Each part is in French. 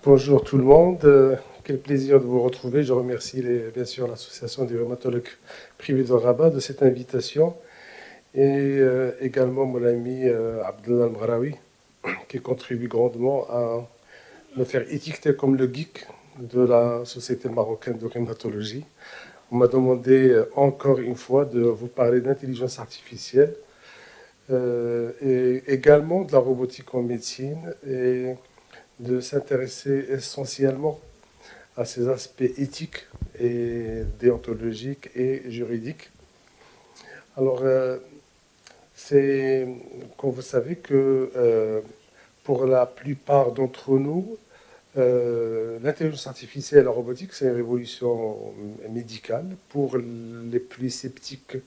Bonjour tout le monde, quel plaisir de vous retrouver. Je remercie bien sûr l'Association des rhumatologues privés de Rabat de cette invitation et également mon ami Abdellah Mraoui qui contribue grandement à me faire étiqueter comme le geek de la Société marocaine de rhumatologie. On m'a demandé encore une fois de vous parler d'intelligence artificielle et également de la robotique en médecine et de s'intéresser essentiellement à ces aspects éthiques et déontologiques et juridiques. Alors, c'est, comme vous savez, que pour la plupart d'entre nous, l'intelligence artificielle et la robotique, c'est une révolution médicale. Pour les plus sceptiques,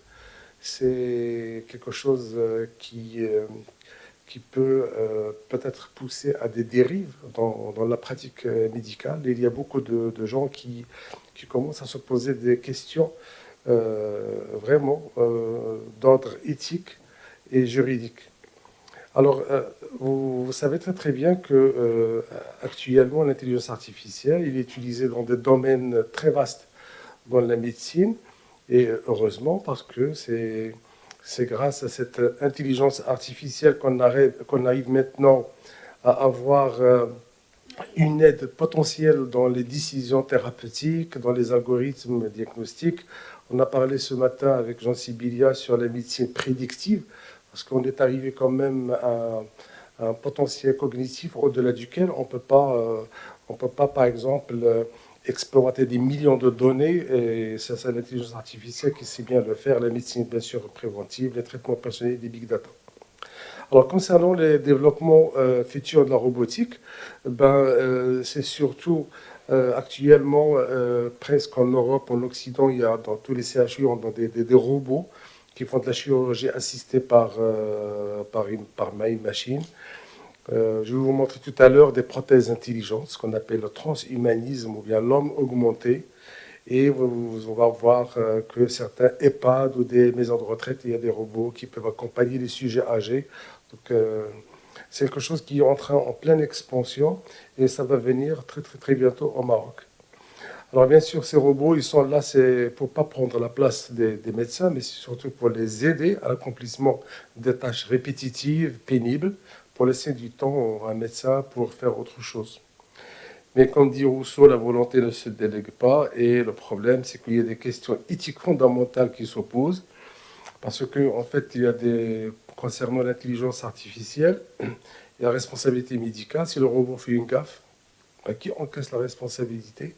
c'est quelque chose qui peut peut-être pousser à des dérives dans la pratique médicale. Il y a beaucoup de gens qui commencent à se poser des questions vraiment d'ordre éthique et juridique. Alors, vous savez très très bien que actuellement l'intelligence artificielle il est utilisée dans des domaines très vastes dans la médecine et heureusement parce que c'est grâce à cette intelligence artificielle qu'on arrive maintenant à avoir une aide potentielle dans les décisions thérapeutiques, dans les algorithmes diagnostiques. On a parlé ce matin avec Jean Sibilia sur la médecine prédictive, parce qu'on est arrivé quand même à un potentiel cognitif au-delà duquel on peut pas par exemple, exploiter des millions de données, et c'est l'intelligence artificielle qui sait bien le faire, la médecine bien sûr préventive, les traitements personnels, des big data. Alors, concernant les développements futurs de la robotique, c'est surtout actuellement, presque en Europe, en Occident, il y a dans tous les CHU, on a des robots qui font de la chirurgie assistée par une machine. Je vais vous montrer tout à l'heure des prothèses intelligentes, ce qu'on appelle le transhumanisme ou bien l'homme augmenté. Et on va voir que certains EHPAD ou des maisons de retraite, il y a des robots qui peuvent accompagner les sujets âgés. Donc, c'est quelque chose qui est en pleine expansion et ça va venir très très très bientôt au Maroc. Alors bien sûr, ces robots, ils sont là, c'est pour pas prendre la place des médecins, mais c'est surtout pour les aider à l'accomplissement des tâches répétitives, pénibles, pour laisser du temps à un médecin pour faire autre chose. Mais comme dit Rousseau, la volonté ne se délègue pas, et le problème, c'est qu'il y a des questions éthiques fondamentales qui s'opposent, parce que en fait, concernant l'intelligence artificielle, et la responsabilité médicale, si le robot fait une gaffe, qui encaisse la responsabilité?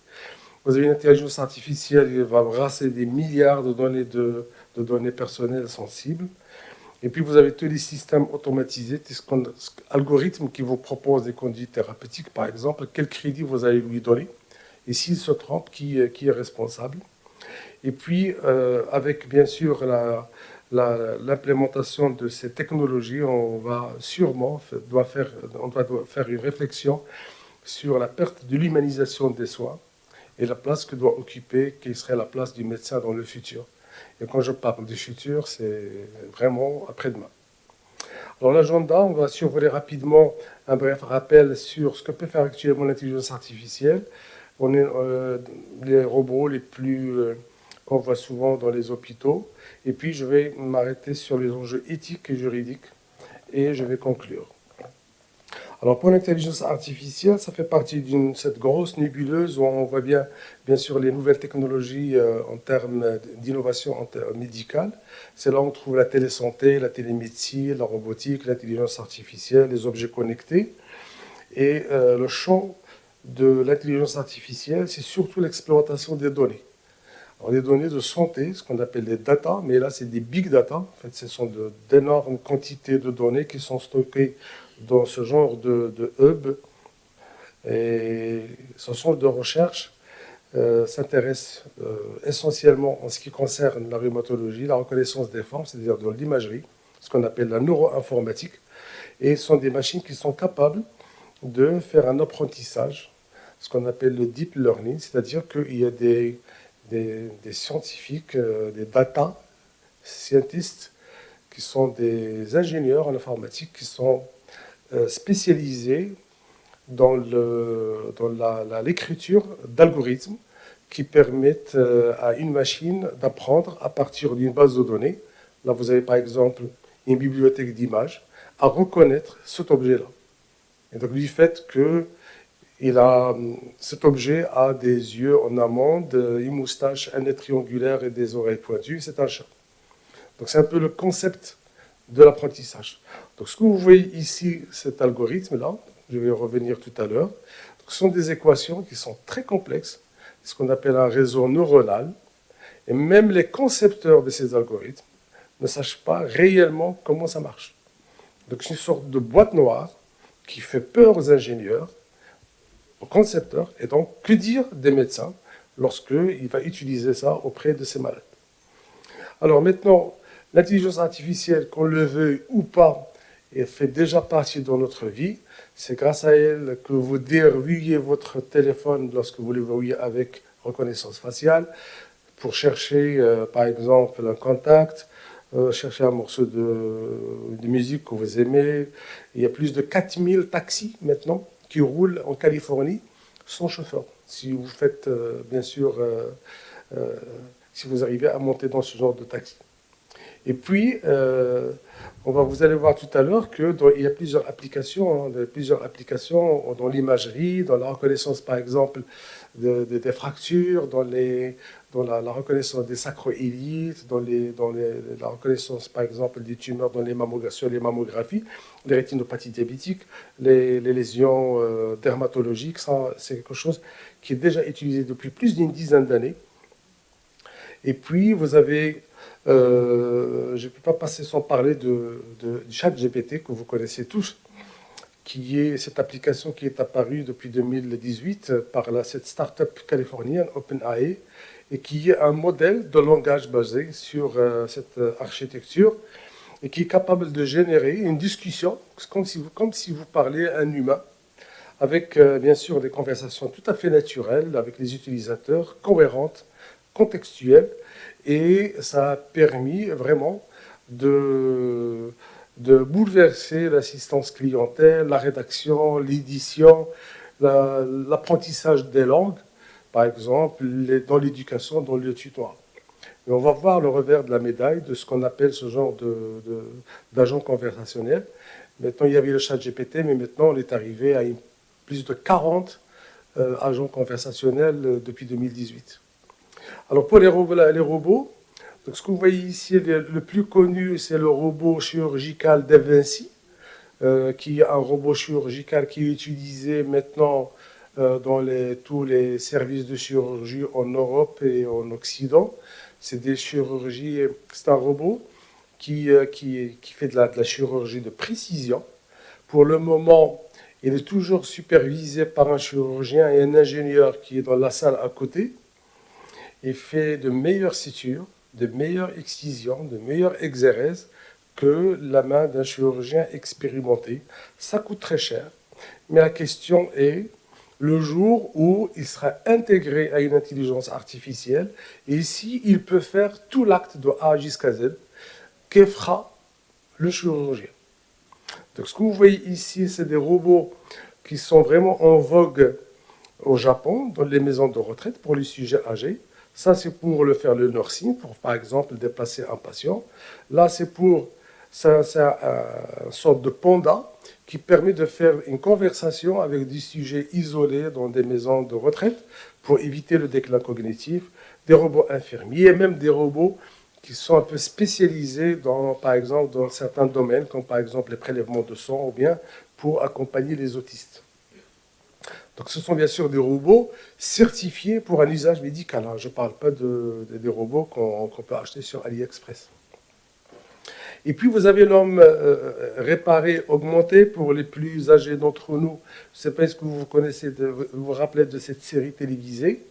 Vous avez une intelligence artificielle qui va brasser des milliards de données personnelles sensibles. Et puis vous avez tous les systèmes automatisés, des algorithmes qui vous proposent des conduites thérapeutiques, par exemple, quel crédit vous allez lui donner. Et s'il se trompe, qui est responsable? Et puis, avec bien sûr l'implémentation de ces technologies, on va sûrement doit faire une réflexion sur la perte de l'humanisation des soins et la place que doit occuper, quelle serait la place du médecin dans le futur. Et quand je parle du futur, c'est vraiment après-demain. Alors l'agenda, on va survoler rapidement un bref rappel sur ce que peut faire actuellement l'intelligence artificielle. On est les robots les plus qu'on voit souvent dans les hôpitaux. Et puis je vais m'arrêter sur les enjeux éthiques et juridiques et je vais conclure. Alors pour l'intelligence artificielle, ça fait partie d'une cette grosse nébuleuse où on voit bien sûr les nouvelles technologies en termes d'innovation médicale. C'est là où on trouve la télésanté, la télémédecine, la robotique, l'intelligence artificielle, les objets connectés. Et le champ de l'intelligence artificielle, c'est surtout l'exploitation des données. Alors, les données de santé, ce qu'on appelle les data, mais là c'est des big data. En fait, ce sont d'énormes quantités de données qui sont stockées dans ce genre de hub. Et ce centre de recherche s'intéresse essentiellement en ce qui concerne la rhumatologie, la reconnaissance des formes, c'est-à-dire de l'imagerie, ce qu'on appelle la neuroinformatique. Et ce sont des machines qui sont capables de faire un apprentissage, ce qu'on appelle le deep learning, c'est-à-dire qu'il y a des scientifiques, des data scientists, qui sont des ingénieurs en informatique, qui sont spécialisés dans l'écriture d'algorithmes qui permettent à une machine d'apprendre à partir d'une base de données. Là, vous avez par exemple une bibliothèque d'images, à reconnaître cet objet-là. Et donc, du fait que cet objet a des yeux en amande, une moustache, un nez triangulaire et des oreilles pointues, c'est un chat. Donc, c'est un peu le concept de l'apprentissage. Donc, ce que vous voyez ici, cet algorithme-là, je vais y revenir tout à l'heure, ce sont des équations qui sont très complexes, ce qu'on appelle un réseau neuronal, et même les concepteurs de ces algorithmes ne sachent pas réellement comment ça marche. Donc c'est une sorte de boîte noire qui fait peur aux ingénieurs, aux concepteurs, et donc que dire des médecins lorsqu'il va utiliser ça auprès de ces malades. Alors maintenant, l'intelligence artificielle, qu'on le veuille ou pas, elle fait déjà partie de notre vie. C'est grâce à elle que vous déverrouillez votre téléphone lorsque vous le verrouillez avec reconnaissance faciale pour chercher, par exemple, un contact, chercher un morceau de musique que vous aimez. Il y a plus de 4000 taxis maintenant qui roulent en Californie sans chauffeur. Si vous faites, bien sûr, si vous arrivez à monter dans ce genre de taxi. Et puis, vous allez voir tout à l'heure qu'il y a plusieurs applications, dans l'imagerie, dans la reconnaissance, par exemple, des fractures, dans la reconnaissance des sacroiliites, la reconnaissance, par exemple, des tumeurs sur les mammographies, les rétinopathies diabétiques, les lésions dermatologiques. Ça, c'est quelque chose qui est déjà utilisé depuis plus d'une dizaine d'années. Et puis, vous avez, je ne peux pas passer sans parler du ChatGPT que vous connaissez tous, qui est cette application qui est apparue depuis 2018 par cette start-up californienne OpenAI et qui est un modèle de langage basé sur cette architecture et qui est capable de générer une discussion comme si vous parliez à un humain avec bien sûr des conversations tout à fait naturelles avec les utilisateurs, cohérentes, contextuelles, et ça a permis vraiment de bouleverser l'assistance clientèle, la rédaction, l'édition, l'apprentissage des langues, par exemple, dans l'éducation, dans le tutorat. Et on va voir le revers de la médaille de ce qu'on appelle ce genre d'agent conversationnel. Maintenant, il y avait le chat GPT, mais maintenant, on est arrivé à plus de 40 agents conversationnels depuis 2018. Alors, pour les robots, donc ce que vous voyez ici, le plus connu, c'est le robot chirurgical d'Evinci, qui est un robot chirurgical qui est utilisé maintenant dans tous les services de chirurgie en Europe et en Occident. C'est un robot qui fait de la chirurgie de précision. Pour le moment, il est toujours supervisé par un chirurgien et un ingénieur qui est dans la salle à côté et fait de meilleures sutures, de meilleures excisions, de meilleures exérèses que la main d'un chirurgien expérimenté. Ça coûte très cher, mais la question est le jour où il sera intégré à une intelligence artificielle et ici il peut faire tout l'acte de A jusqu'à Z, que fera le chirurgien. Donc ce que vous voyez ici, c'est des robots qui sont vraiment en vogue au Japon, dans les maisons de retraite pour les sujets âgés. Ça, c'est pour faire le nursing, pour par exemple déplacer un patient. Là, c'est une sorte de panda qui permet de faire une conversation avec des sujets isolés dans des maisons de retraite pour éviter le déclin cognitif. Des robots infirmiers, et même des robots qui sont un peu spécialisés par exemple, dans certains domaines, comme par exemple les prélèvements de sang, ou bien pour accompagner les autistes. Donc ce sont bien sûr des robots certifiés pour un usage médical. Je ne parle pas des robots qu'on peut acheter sur AliExpress. Et puis vous avez l'homme réparé, augmenté pour les plus âgés d'entre nous. Je ne sais pas, est-ce que vous vous rappelez de cette série télévisée?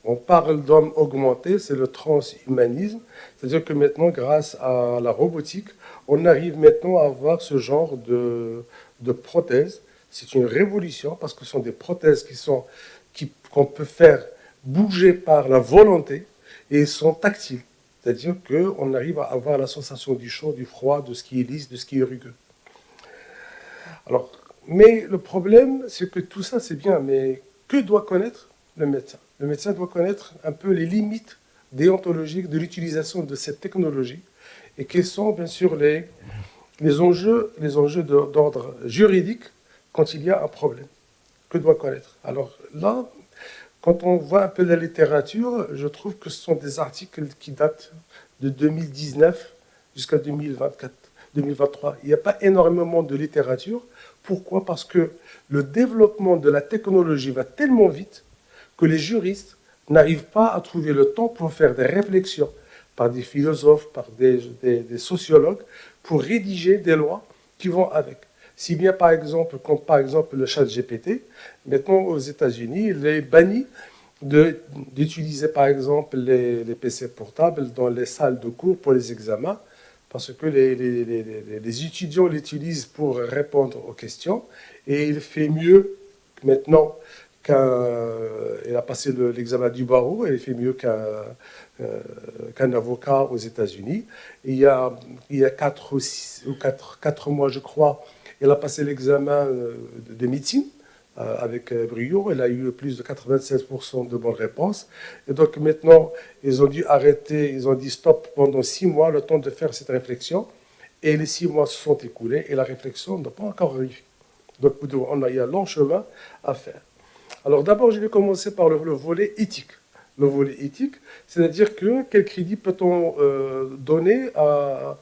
On parle d'homme augmenté, c'est le transhumanisme. C'est-à-dire que maintenant, grâce à la robotique, on arrive maintenant à avoir ce genre de prothèses. C'est une révolution parce que ce sont des prothèses qu'on peut faire bouger par la volonté et elles sont tactiles. C'est-à-dire qu'on arrive à avoir la sensation du chaud, du froid, de ce qui est lisse, de ce qui est rugueux. Alors, Mais le problème, c'est que tout ça, c'est bien, mais que doit connaître le médecin? Le médecin doit connaître un peu les limites déontologiques de l'utilisation de cette technologie et quels sont, bien sûr, les enjeux d'ordre juridique quand il y a un problème. Que doit connaître? Alors là, quand on voit un peu la littérature, je trouve que ce sont des articles qui datent de 2019 jusqu'à 2024, 2023. Il n'y a pas énormément de littérature. Pourquoi? Parce que le développement de la technologie va tellement vite que les juristes n'arrivent pas à trouver le temps pour faire des réflexions par des philosophes, par des sociologues, pour rédiger des lois qui vont avec. Si bien, par exemple, comme par exemple le chat GPT, maintenant aux États-Unis, il est banni d'utiliser par exemple les PC portables dans les salles de cours pour les examens, parce que les étudiants l'utilisent pour répondre aux questions, et il fait mieux maintenant il a passé l'examen du barreau, et il fait mieux qu'un avocat aux États-Unis. Il y a 4 ou 6, ou 4 mois, je crois, il a passé l'examen de médecine avec brio. Il a eu plus de 96% de bonnes réponses. Et donc maintenant, ils ont dû arrêter, ils ont dit stop pendant 6 mois, le temps de faire cette réflexion. Et les 6 mois se sont écoulés et la réflexion n'a pas encore arrivé. Donc il y a un long chemin à faire. Alors d'abord, je vais commencer par le volet éthique. Le volet éthique, c'est-à-dire que quel crédit peut-on donner à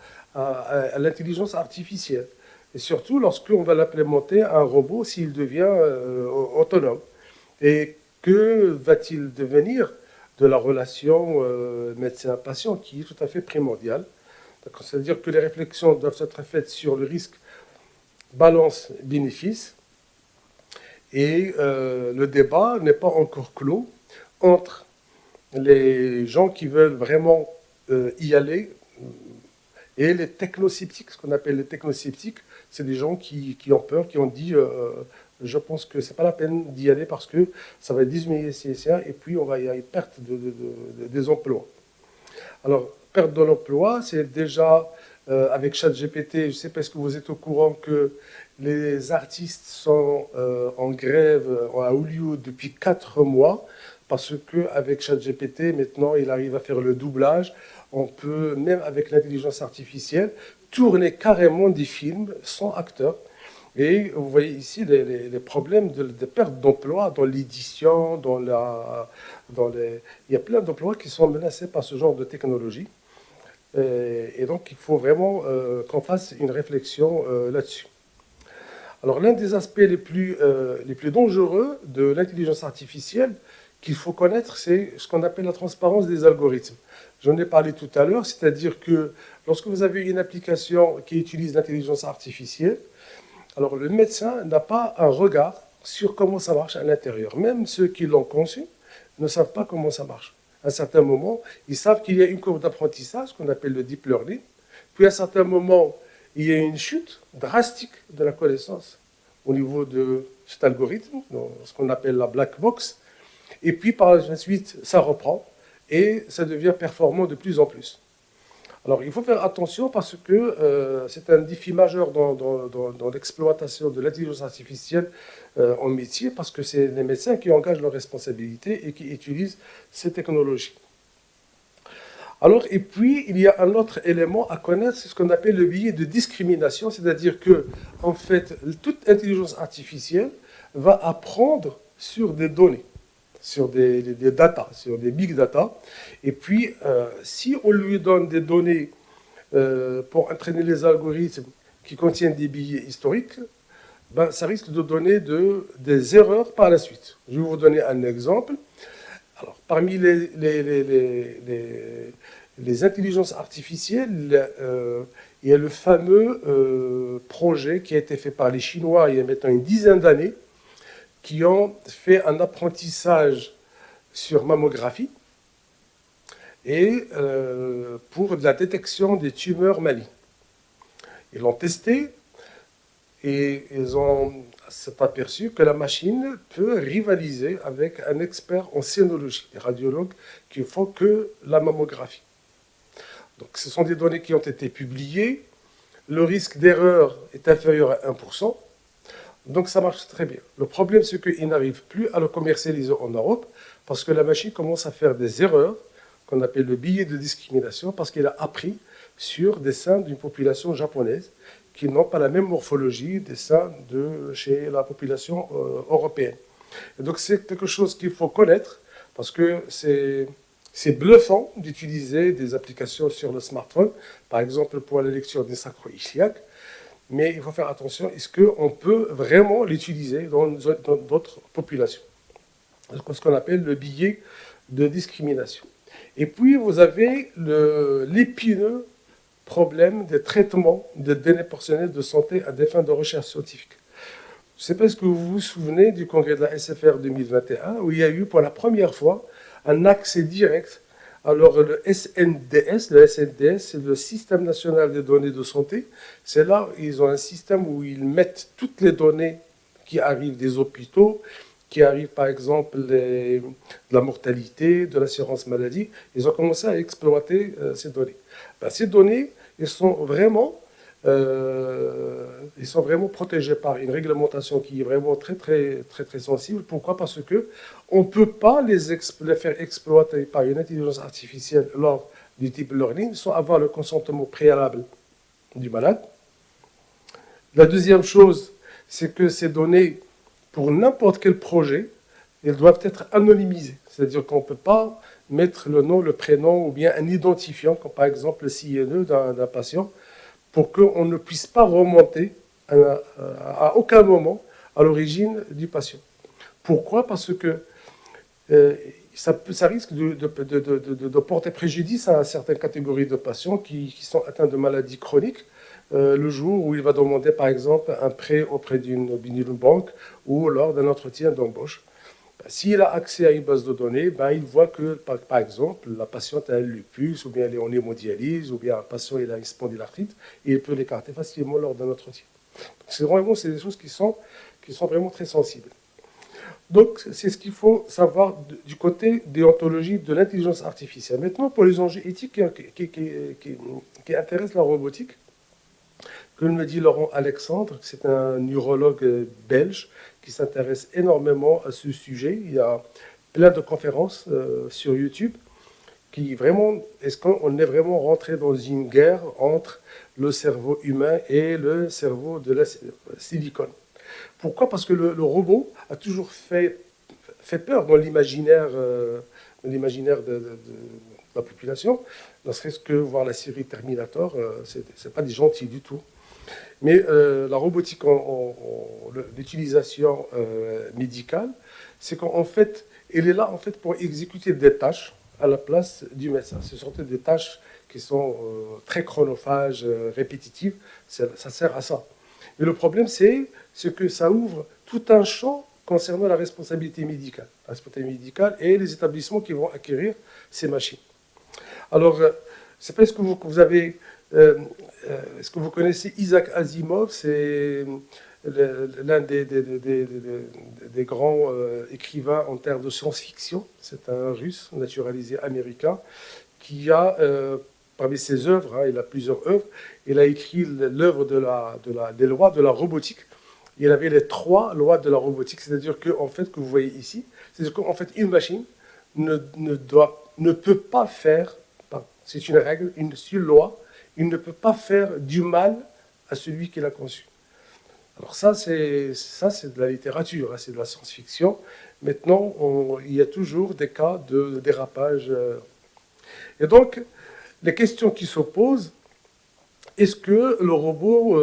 l'intelligence artificielle? Et surtout lorsqu'on va l'implémenter à un robot s'il devient autonome. Et que va-t-il devenir de la relation médecin-patient qui est tout à fait primordiale? C'est-à-dire que les réflexions doivent être faites sur le risque balance-bénéfice. Et le débat n'est pas encore clos entre les gens qui veulent vraiment y aller et les technosceptiques. Ce qu'on appelle les technosceptiques, c'est des gens qui ont peur, qui ont dit je pense que c'est pas la peine d'y aller parce que ça va diminuer CSA et puis on va y avoir une perte des emplois. Alors, perte de l'emploi, c'est déjà avec ChatGPT, je ne sais pas si vous êtes au courant que les artistes sont en grève à Hollywood depuis 4 mois parce qu'avec ChatGPT, maintenant, il arrive à faire le doublage. On peut, même avec l'intelligence artificielle, tourner carrément des films sans acteurs. Et vous voyez ici les problèmes de perte d'emploi dans l'édition, il y a plein d'emplois qui sont menacés par ce genre de technologie. Et donc, il faut vraiment qu'on fasse une réflexion là-dessus. Alors, l'un des aspects les plus dangereux de l'intelligence artificielle qu'il faut connaître, c'est ce qu'on appelle la transparence des algorithmes. J'en ai parlé tout à l'heure, c'est-à-dire que lorsque vous avez une application qui utilise l'intelligence artificielle, alors le médecin n'a pas un regard sur comment ça marche à l'intérieur. Même ceux qui l'ont conçu ne savent pas comment ça marche. À un certain moment, ils savent qu'il y a une courbe d'apprentissage, qu'on appelle le deep learning. Puis à un certain moment, il y a une chute drastique de la connaissance au niveau de cet algorithme, ce qu'on appelle la black box. Et puis par la suite, ça reprend et ça devient performant de plus en plus. Alors il faut faire attention parce que c'est un défi majeur dans l'exploitation de l'intelligence artificielle en métier, parce que c'est les médecins qui engagent leurs responsabilités et qui utilisent ces technologies. Alors, et puis, il y a un autre élément à connaître, c'est ce qu'on appelle le biais de discrimination, c'est-à-dire que, en fait, toute intelligence artificielle va apprendre sur des données, sur des data, sur des big data. Et puis, si on lui donne des données pour entraîner les algorithmes qui contiennent des billets historiques, ben, ça risque de donner des erreurs par la suite. Je vais vous donner un exemple. Alors, parmi les intelligences artificielles, il y a le fameux projet qui a été fait par les Chinois il y a maintenant une dizaine d'années, qui ont fait un apprentissage sur mammographie et pour de la détection des tumeurs malignes. Ils l'ont testé et ils s'est aperçu que la machine peut rivaliser avec un expert en scénologie, des radiologues qui font que la mammographie. Donc ce sont des données qui ont été publiées. Le risque d'erreur est inférieur à 1%. Donc ça marche très bien. Le problème, c'est qu'ils n'arrivent plus à le commercialiser en Europe parce que la machine commence à faire des erreurs qu'on appelle le biais de discrimination parce qu'il a appris sur des seins d'une population japonaise qui n'ont pas la même morphologie des seins de chez la population européenne. Et donc c'est quelque chose qu'il faut connaître parce que c'est bluffant d'utiliser des applications sur le smartphone, par exemple pour la lecture des sacro iliaques, mais il faut faire attention, est-ce qu'on peut vraiment l'utiliser dans d'autres populations? C'est ce qu'on appelle le biais de discrimination. Et puis vous avez l'épineux problème des traitements de données personnelles de santé à des fins de recherche scientifique. Je ne sais pas si vous vous souvenez du congrès de la SFR 2021, où il y a eu pour la première fois un accès direct. Alors le SNDS, c'est le Système national des données de santé. C'est là, ils ont un système où ils mettent toutes les données qui arrivent des hôpitaux, qui arrivent par exemple de la mortalité, de l'assurance maladie. Ils ont commencé à exploiter ces données. Ces données, ils sont vraiment protégés par une réglementation qui est vraiment très, très, très, très sensible. Pourquoi? Parce qu'on ne peut pas les faire exploiter par une intelligence artificielle lors du type learning sans avoir le consentement préalable du malade. La deuxième chose, c'est que ces données, pour n'importe quel projet, elles doivent être anonymisées. C'est-à-dire qu'on ne peut pas mettre le nom, le prénom ou bien un identifiant, comme par exemple le CNE d'un patient, pour qu'on ne puisse pas remonter à aucun moment à l'origine du patient. Pourquoi? Parce que ça risque de porter préjudice à certaines catégories de patients qui sont atteints de maladies chroniques le jour où il va demander par exemple un prêt auprès d'une banque ou lors d'un entretien d'embauche. S'il a accès à une base de données, il voit que, par exemple, la patiente a un lupus, ou bien elle est en hémodialyse, ou bien un patient il a une spondylarthrite, et il peut l'écarter facilement lors d'un entretien. C'est des choses qui sont vraiment très sensibles. Donc, c'est ce qu'il faut savoir du côté déontologie de l'intelligence artificielle. Maintenant, pour les enjeux éthiques qui intéressent la robotique, comme me dit Laurent Alexandre, c'est un neurologue belge qui s'intéresse énormément à ce sujet. Il y a plein de conférences sur YouTube qui vraiment, est-ce qu'on est vraiment rentré dans une guerre entre le cerveau humain et le cerveau de la silicone? Pourquoi? Parce que le robot a toujours fait peur dans l'imaginaire de la population. Ne serait-ce que voir la série Terminator, c'est pas des gentils du tout. Mais la robotique, l'utilisation médicale, c'est qu'en fait, elle est là en fait pour exécuter des tâches à la place du médecin. Ce sont des tâches qui sont très chronophages, répétitives. Ça sert à ça. Mais le problème, c'est que ça ouvre tout un champ concernant la responsabilité médicale. La responsabilité médicale et les établissements qui vont acquérir ces machines. Alors, c'est pas ce que vous avez... est-ce que vous connaissez Isaac Asimov? C'est l'un des grands écrivains en termes de science-fiction. C'est un russe naturalisé américain qui a, parmi ses œuvres, il a plusieurs œuvres, il a écrit l'œuvre des lois de la robotique. Il avait les 3 lois de la robotique, c'est-à-dire que vous voyez ici, c'est-à-dire qu'en fait, une machine ne peut pas faire, c'est une règle, une seule loi, il ne peut pas faire du mal à celui qui l'a conçu. Alors ça, c'est de la littérature, c'est de la science-fiction. Maintenant, il y a toujours des cas de dérapage. Et donc, les questions qui s'opposent, est-ce que le robot,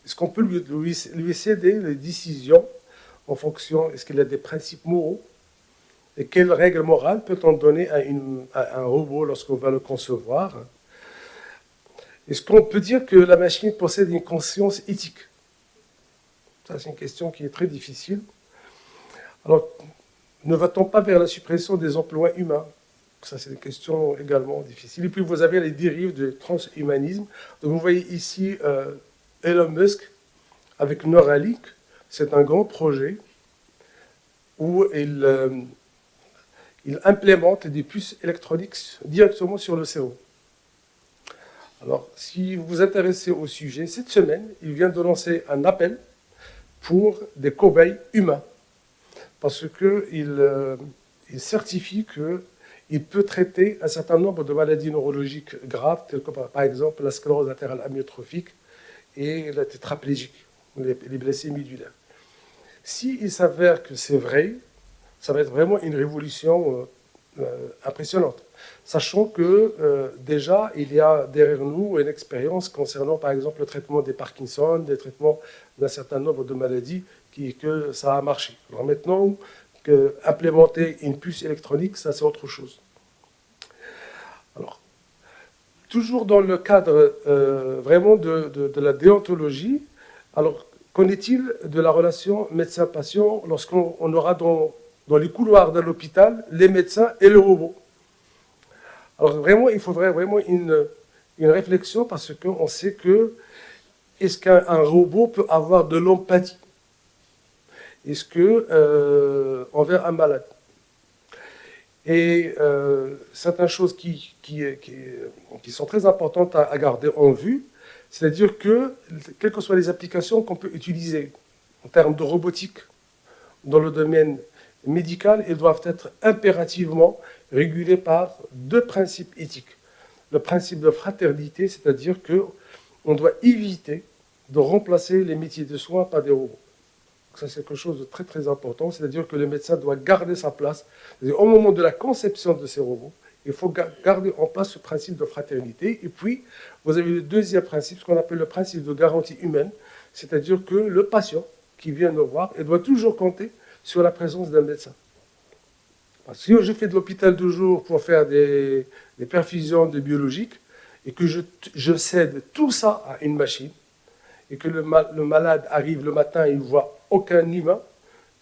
est-ce qu'on peut lui céder les décisions en fonction, est-ce qu'il a des principes moraux? Et quelles règles morales peut-on donner à un robot lorsqu'on va le concevoir? Est-ce qu'on peut dire que la machine possède une conscience éthique? Ça, c'est une question qui est très difficile. Alors, ne va-t-on pas vers la suppression des emplois humains? Ça, c'est une question également difficile. Et puis, vous avez les dérives du transhumanisme. Donc, vous voyez ici Elon Musk avec Neuralink. C'est un grand projet où il implémente des puces électroniques directement sur le cerveau. Alors, si vous vous intéressez au sujet, cette semaine, il vient de lancer un appel pour des cobayes humains, parce qu'il certifie qu'il peut traiter un certain nombre de maladies neurologiques graves, telles que par exemple la sclérose latérale amyotrophique et la tétraplégique, les blessés médulaires. S'il s'avère que c'est vrai, ça va être vraiment une révolution impressionnante. Sachant que déjà, il y a derrière nous une expérience concernant, par exemple, le traitement des Parkinson, des traitements d'un certain nombre de maladies, que ça a marché. Alors maintenant, implémenter une puce électronique, ça c'est autre chose. Alors, toujours dans le cadre vraiment de la déontologie, alors qu'en est-il de la relation médecin-patient lorsqu'on aura dans les couloirs de l'hôpital les médecins et le robot? Alors vraiment, il faudrait vraiment une réflexion parce qu'on sait que est-ce qu'un robot peut avoir de l'empathie? Est-ce que envers un malade? Et certaines choses qui sont très importantes à garder en vue, c'est-à-dire que, quelles que soient les applications qu'on peut utiliser en termes de robotique dans le domaine médical, elles doivent être impérativement régulées par deux principes éthiques. Le principe de fraternité, c'est-à-dire qu'on doit éviter de remplacer les métiers de soins par des robots. Ça, c'est quelque chose de très très important, c'est-à-dire que le médecin doit garder sa place. Au moment de la conception de ces robots, il faut garder en place ce principe de fraternité. Et puis, vous avez le deuxième principe, ce qu'on appelle le principe de garantie humaine, c'est-à-dire que le patient qui vient nous voir, il doit toujours compter sur la présence d'un médecin. Parce que si je fais de l'hôpital de jour pour faire des perfusions de biologiques et que je cède tout ça à une machine, et que le malade arrive le matin et il ne voit aucun humain,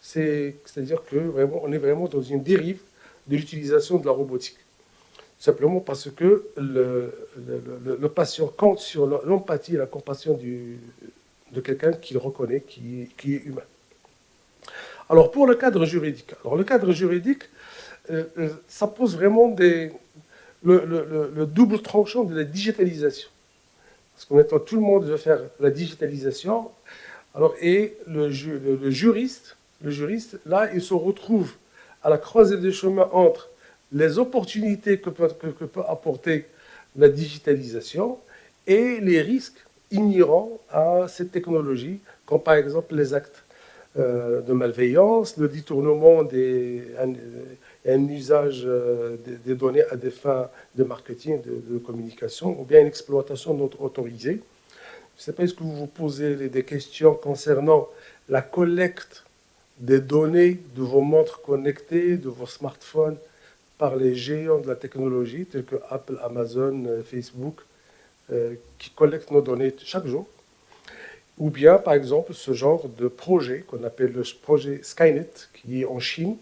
c'est-à-dire que vraiment, on est vraiment dans une dérive de l'utilisation de la robotique. Simplement parce que le patient compte sur l'empathie et la compassion de quelqu'un qu'il reconnaît, qui est humain. Alors pour le cadre juridique, ça pose vraiment le double tranchant de la digitalisation. Parce que maintenant, tout le monde veut faire la digitalisation. Alors, et le juriste, là, il se retrouve à la croisée des chemins entre les opportunités que peut apporter la digitalisation et les risques inhérents à cette technologie, comme par exemple les actes de malveillance, le détournement un usage des données à des fins de marketing, de communication, ou bien une exploitation non autorisée. Je ne sais pas, est-ce que vous vous posez des questions concernant la collecte des données de vos montres connectées, de vos smartphones, par les géants de la technologie, tels que Apple, Amazon, Facebook, qui collectent nos données chaque jour. Ou bien, par exemple, ce genre de projet qu'on appelle le projet Skynet, qui est en Chine.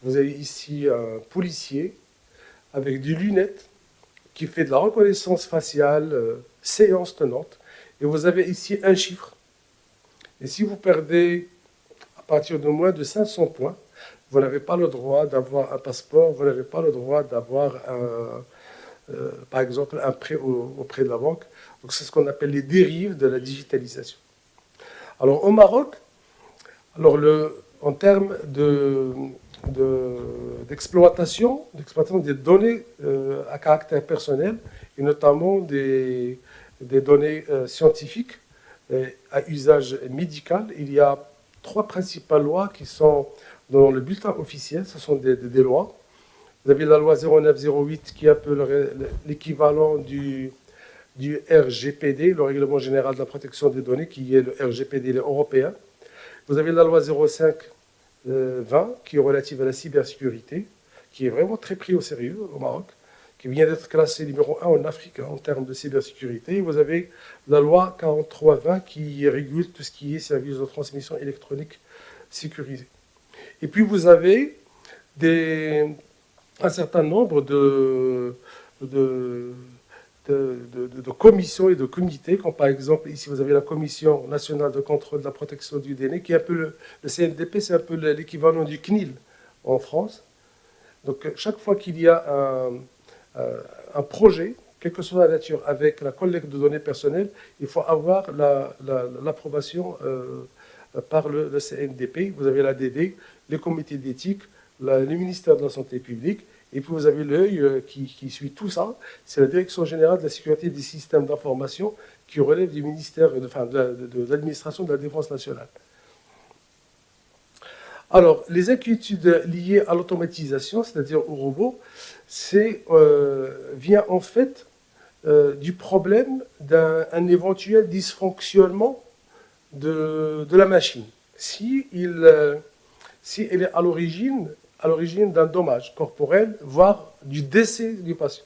Vous avez ici un policier avec des lunettes qui fait de la reconnaissance faciale, séance tenante. Et vous avez ici un chiffre. Et si vous perdez à partir de moins de 500 points, vous n'avez pas le droit d'avoir un passeport, vous n'avez pas le droit d'avoir, par exemple, un prêt auprès de la banque. Donc c'est ce qu'on appelle les dérives de la digitalisation. Alors au Maroc, en termes d'exploitation des données à caractère personnel, et notamment des données scientifiques à usage médical, il y a 3 principales lois qui sont dans le bulletin officiel. Ce sont des lois. Vous avez la loi 0908 qui est un peu l'équivalent du RGPD, le Règlement général de la protection des données, qui est le RGPD européen. Vous avez la loi 0520 qui est relative à la cybersécurité, qui est vraiment très pris au sérieux au Maroc, qui vient d'être classé numéro 1 en Afrique en termes de cybersécurité. Et vous avez la loi 4320 qui régule tout ce qui est services de transmission électronique sécurisés. Et puis vous avez un certain nombre de commissions et de comités, comme par exemple, ici vous avez la Commission nationale de contrôle de la protection du données, qui est un peu le CNDP, c'est un peu l'équivalent du CNIL en France. Donc chaque fois qu'il y a un projet, quelle que soit la nature, avec la collecte de données personnelles, il faut avoir l'approbation par le CNDP. Vous avez l'ADD, les comités d'éthique, le ministère de la Santé publique, et puis vous avez l'œil qui suit tout ça. C'est la Direction générale de la sécurité des systèmes d'information qui relève du ministère, de l'administration de la Défense nationale. Alors, les inquiétudes liées à l'automatisation, c'est-à-dire aux robots, vient en fait du problème d'un éventuel dysfonctionnement de la machine. Si elle est à l'origine d'un dommage corporel, voire du décès du patient.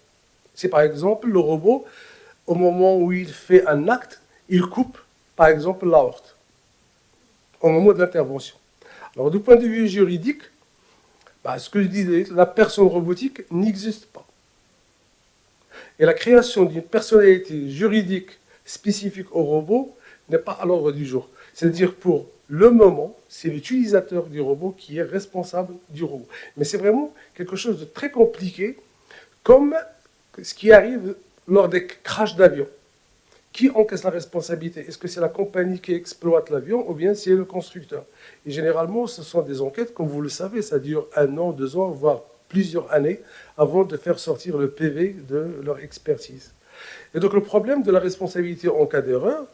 Si par exemple le robot, au moment où il fait un acte, il coupe par exemple l'aorte, au moment de l'intervention. Alors du point de vue juridique, ce que je disais, la personne robotique n'existe pas. Et la création d'une personnalité juridique spécifique au robot n'est pas à l'ordre du jour. C'est-à-dire pour le moment, c'est l'utilisateur du robot qui est responsable du robot. Mais c'est vraiment quelque chose de très compliqué, comme ce qui arrive lors des crashs d'avion. Qui encaisse la responsabilité? Est-ce que c'est la compagnie qui exploite l'avion ou bien c'est le constructeur? Et généralement, ce sont des enquêtes, comme vous le savez, ça dure 1 an, 2 ans, voire plusieurs années avant de faire sortir le PV de leur expertise. Et donc le problème de la responsabilité en cas d'erreur,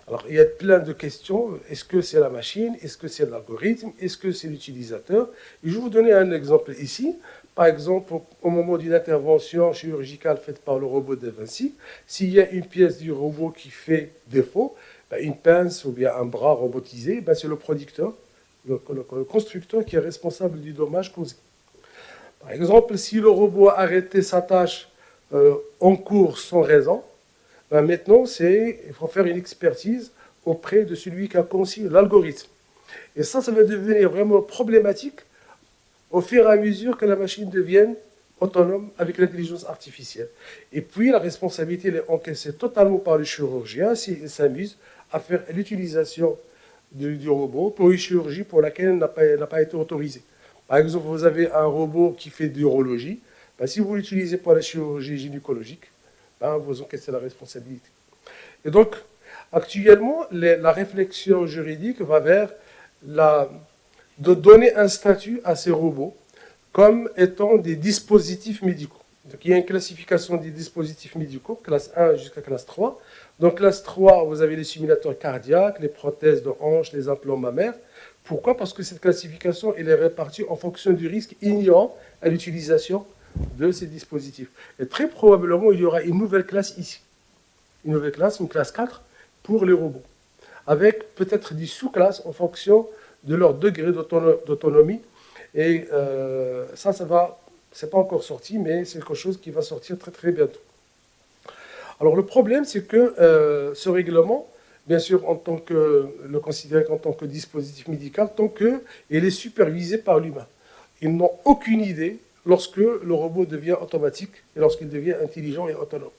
alors il y a plein de questions. Est-ce que c'est la machine? Est-ce que c'est l'algorithme? Est-ce que c'est l'utilisateur? Et je vais vous donner un exemple ici. Par exemple, au moment d'une intervention chirurgicale faite par le robot de Vinci, s'il y a une pièce du robot qui fait défaut, une pince ou bien un bras robotisé, c'est le producteur, le constructeur qui est responsable du dommage causé. Par exemple, si le robot a arrêté sa tâche en cours sans raison, maintenant, il faut faire une expertise auprès de celui qui a conçu l'algorithme. Et ça va devenir vraiment problématique au fur et à mesure que la machine devienne autonome avec l'intelligence artificielle. Et puis, la responsabilité est encaissée totalement par le chirurgien s'il s'amuse à faire l'utilisation du robot pour une chirurgie pour laquelle elle n'a pas été autorisée. Par exemple, vous avez un robot qui fait d'urologie. Si vous l'utilisez pour la chirurgie gynécologique, vous encaissez la responsabilité. Et donc, actuellement, la réflexion juridique va vers de donner un statut à ces robots comme étant des dispositifs médicaux. Donc, il y a une classification des dispositifs médicaux, classe 1 jusqu'à classe 3. Donc, classe 3, vous avez les simulateurs cardiaques, les prothèses de hanches, les implants mammaires. Pourquoi? Parce que cette classification elle est répartie en fonction du risque inhérent à l'utilisation de ces dispositifs. Et très probablement, il y aura une nouvelle classe ici. Une nouvelle classe, une classe 4, pour les robots. Avec peut-être des sous-classes en fonction de leur degré d'autonomie. Et c'est pas encore sorti, mais c'est quelque chose qui va sortir très très bientôt. Alors le problème, c'est que ce règlement, bien sûr, le considéré en tant que dispositif médical, tant qu'il est supervisé par l'humain. Ils n'ont aucune idée lorsque le robot devient automatique et lorsqu'il devient intelligent et autonome.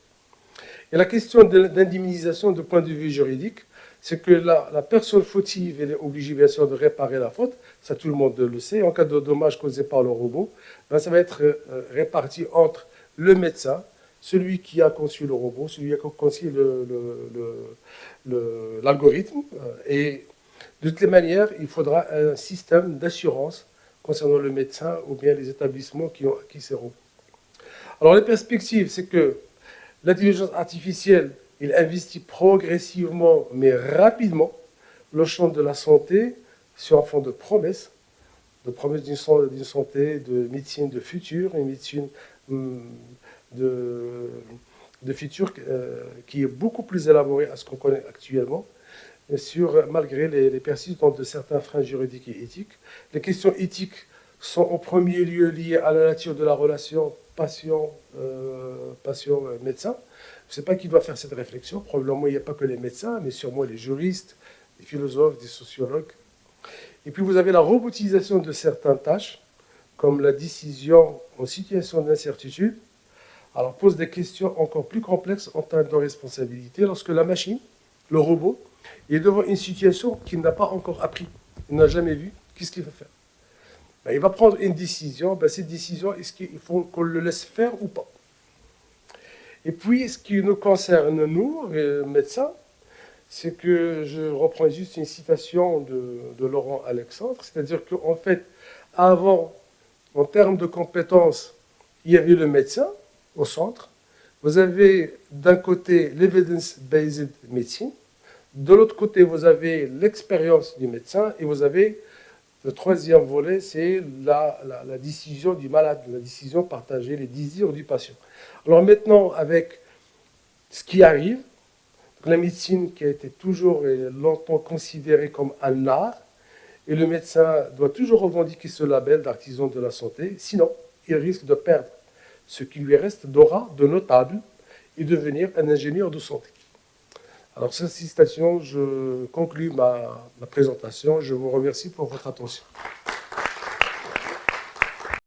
Et la question d'indemnisation du point de vue juridique, c'est que la personne fautive elle est obligée bien sûr de réparer la faute, ça tout le monde le sait, en cas de dommage causé par le robot, ça va être réparti entre le médecin, celui qui a conçu le robot, celui qui a conçu l'algorithme, et de toutes les manières, il faudra un système d'assurance concernant le médecin ou bien les établissements qui ont acquis ces robots. Alors les perspectives, c'est que l'intelligence artificielle, il investit progressivement, mais rapidement, le champ de la santé sur un fond de promesses d'une santé, de médecine de futur, une médecine de futur qui est beaucoup plus élaborée à ce qu'on connaît actuellement, malgré les persistances de certains freins juridiques et éthiques. Les questions éthiques sont en premier lieu liées à la nature de la relation patient-médecin. Je ne sais pas qui doit faire cette réflexion. Probablement, il n'y a pas que les médecins, mais sûrement les juristes, les philosophes, des sociologues. Et puis, vous avez la robotisation de certaines tâches, comme la décision en situation d'incertitude. Alors, pose des questions encore plus complexes en termes de responsabilité lorsque la machine, le robot, est devant une situation qu'il n'a pas encore appris, il n'a jamais vu. Qu'est-ce qu'il va faire? Il va prendre une décision. Cette décision, est-ce qu'il faut qu'on le laisse faire ou pas? Et puis, ce qui nous concerne, nous, médecins, c'est que je reprends juste une citation de Laurent Alexandre, c'est-à-dire qu'en fait, avant, en termes de compétences, il y avait le médecin au centre. Vous avez d'un côté l'evidence-based medicine, de l'autre côté, vous avez l'expérience du médecin et vous avez le troisième volet, c'est la décision du malade, la décision partagée, les désirs du patient. Alors maintenant, avec ce qui arrive, la médecine qui a été toujours et longtemps considérée comme un art, et le médecin doit toujours revendiquer ce label d'artisan de la santé, sinon il risque de perdre ce qui lui reste d'aura, de notable, et devenir un ingénieur de santé. Alors, cette citation, je conclus ma présentation. Je vous remercie pour votre attention.